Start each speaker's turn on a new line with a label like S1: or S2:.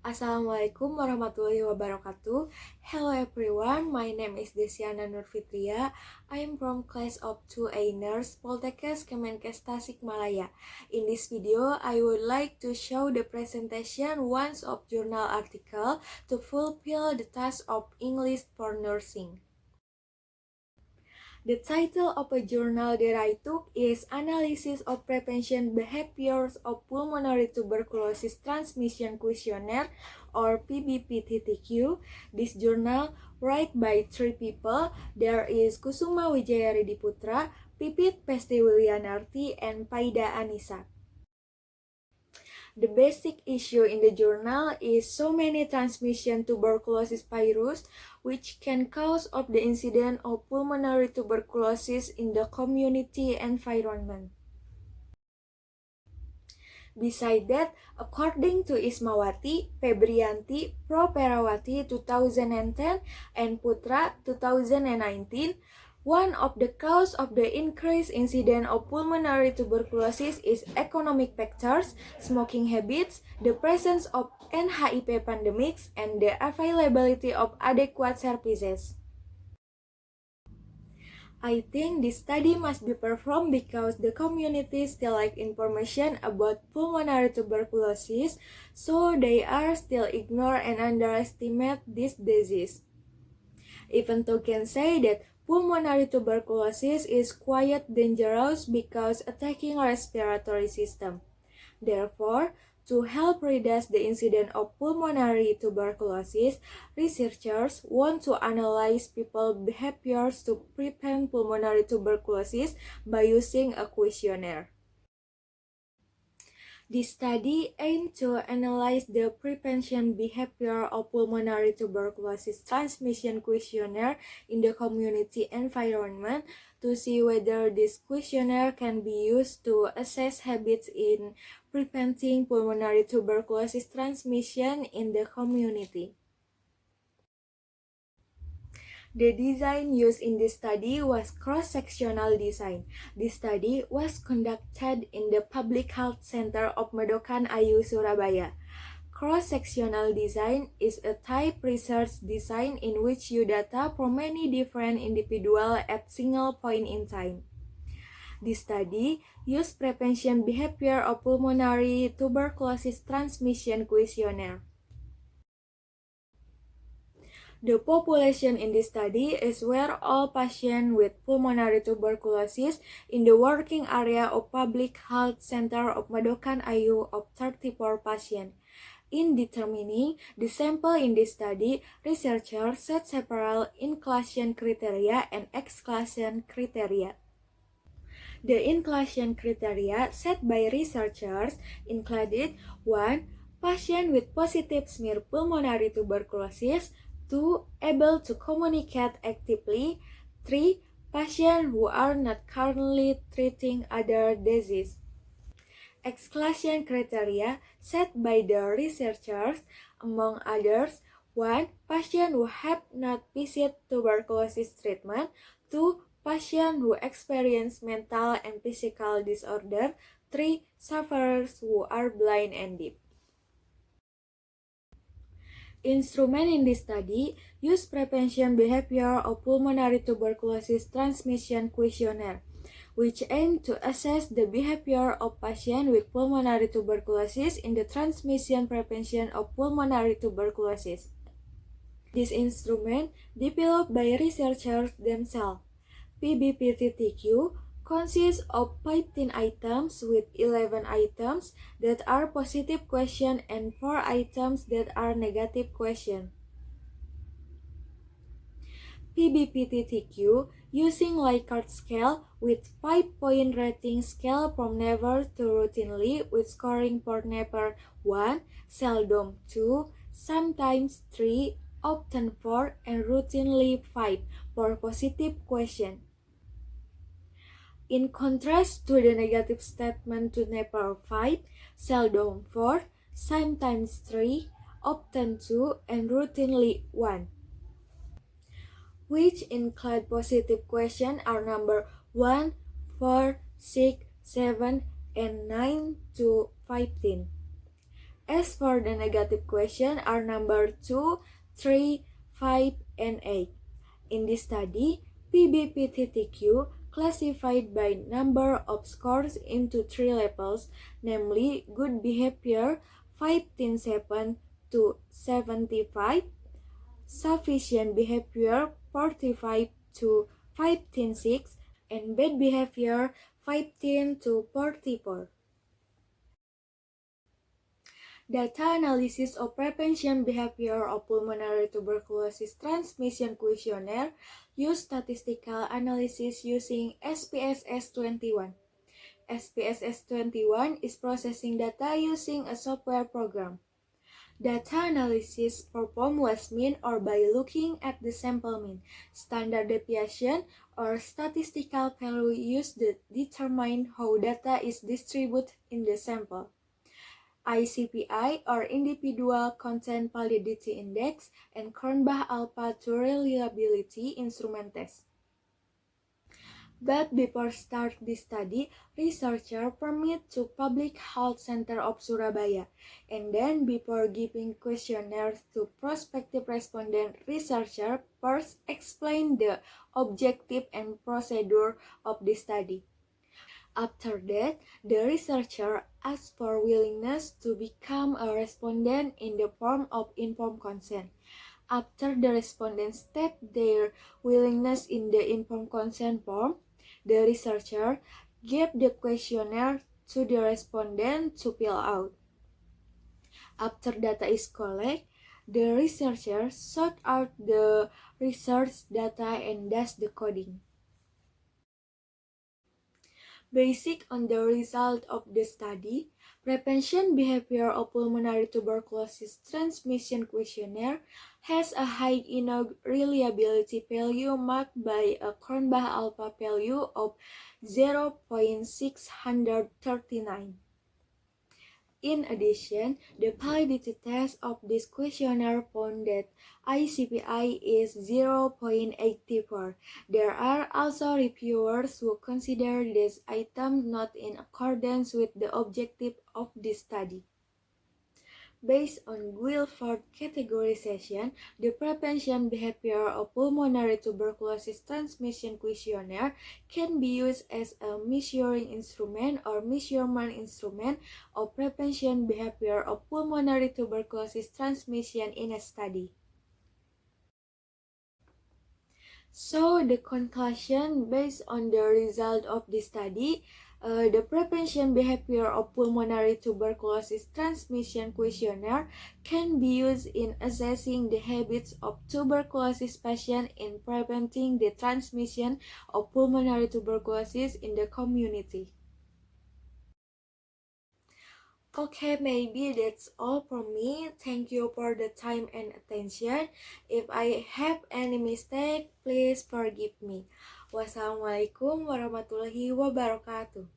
S1: Assalamualaikum warahmatullahi wabarakatuh. Hello everyone, my name is Desiana Nurfitria. I am from class of 2A Nurse, Poltekkes Kemenkes Tasikmalaya. In this video, I would like to show the presentation once of journal article to fulfill the task of English for nursing. The title of a journal that I took is Analysis of Prevention Behaviors of Pulmonary Tuberculosis Transmission Questionnaire or PBPTTQ. This journal written by 3 people. There is Kusuma Wijayaridi Putra, Pipit Pesti Willianarti, and Paida Anissa. The basic issue in the journal is so many transmission tuberculosis virus which can cause of the incident of pulmonary tuberculosis in the community environment. Besides that, according to Ismawati, Febrianti, Properawati 2010 and Putra 2019, one of the cause of the increased incidence of pulmonary tuberculosis is economic factors, smoking habits, the presence of NHIP pandemics, and the availability of adequate services. I think this study must be performed because the community still lack information about pulmonary tuberculosis, so they are still ignore and underestimate this disease. Even though can say that pulmonary tuberculosis is quite dangerous because attacking respiratory system. Therefore, to help reduce the incidence of pulmonary tuberculosis, researchers want to analyze people's behaviors to prevent pulmonary tuberculosis by using a questionnaire. This study aimed to analyze the prevention behavior of pulmonary tuberculosis transmission questionnaire in the community environment to see whether this questionnaire can be used to assess habits in preventing pulmonary tuberculosis transmission in the community. The design used in this study was cross-sectional design. This study was conducted in the Public Health Center of Medokan Ayu, Surabaya. Cross-sectional design is a type research design in which you data from many different individuals at single point in time. This study used prevention behavior of pulmonary tuberculosis transmission questionnaire. The population in this study is where all patients with pulmonary tuberculosis in the working area of Public Health Center of Medokan Ayu of 34 patients. In determining the sample in this study, researchers set several inclusion criteria and exclusion criteria. The inclusion criteria set by researchers included 1. Patient with positive smear pulmonary tuberculosis, 2. Able to communicate actively, 3. Patients who are not currently treating other disease. Exclusion criteria set by the researchers, among others, 1. Patient who have not visited tuberculosis treatment, 2. Patient who experience mental and physical disorder, 3. Sufferers who are blind and deaf. Instrument in this study use prevention behavior of pulmonary tuberculosis transmission questionnaire, which aim to assess the behavior of patients with pulmonary tuberculosis in the transmission prevention of pulmonary tuberculosis. This instrument developed by researchers themselves. PBPTTQ consists of 15 items with 11 items that are positive question and 4 items that are negative question. PBPTTQ using Likert scale with 5-point rating scale from never to routinely with scoring for never 1, seldom 2, sometimes 3, often 4, and routinely 5 for positive question. In contrast to the negative statement to never 5, seldom 4, sometimes 3, often 2, and routinely 1, which include positive question are number 1, 4, 6, 7, and 9 to 15. As for the negative question are number 2, 3, 5, and 8. In this study, PBPTTQ classified by number of scores into 3 levels, namely good behavior 15.7 to 75, sufficient behavior 45 to 15.6, and bad behavior 15 to 44. Data analysis of prevention behavior of pulmonary tuberculosis transmission questionnaire use statistical analysis using SPSS21. SPSS21 is processing data using a software program. Data analysis performed was mean or by looking at the sample mean. Standard deviation or statistical value used to determine how data is distributed in the sample. ICPI or Individual Content Validity Index and Cronbach Alpha to Reliability Instrument Test. But before start this study, researcher permit to Public Health Center of Surabaya. And then before giving questionnaires to prospective respondent, researcher first explain the objective and procedure of the study. After that, the researcher asked for willingness to become a respondent in the form of informed consent. After the respondents state their willingness in the informed consent form, the researcher gave the questionnaire to the respondent to fill out. After data is collected, the researcher sort out the research data and does the coding. Based on the result of the study, prevention behavior of pulmonary tuberculosis transmission questionnaire has a high reliability value marked by a Cronbach alpha value of 0.639. In addition, the validity test of this questionnaire found that ICPI is 0.84. There are also reviewers who consider this item not in accordance with the objective of this study. Based on Guilford categorization, the prevention behavior of pulmonary tuberculosis transmission questionnaire can be used as a measuring instrument or measurement instrument of prevention behavior of pulmonary tuberculosis transmission in a study. So the conclusion based on the result of the study, the prevention behavior of pulmonary tuberculosis transmission questionnaire can be used in assessing the habits of tuberculosis patients in preventing the transmission of pulmonary tuberculosis in the community. Okay, maybe that's all from me. Thank you for the time and attention. If I have any mistake, please forgive me. Wassalamualaikum warahmatullahi wabarakatuh.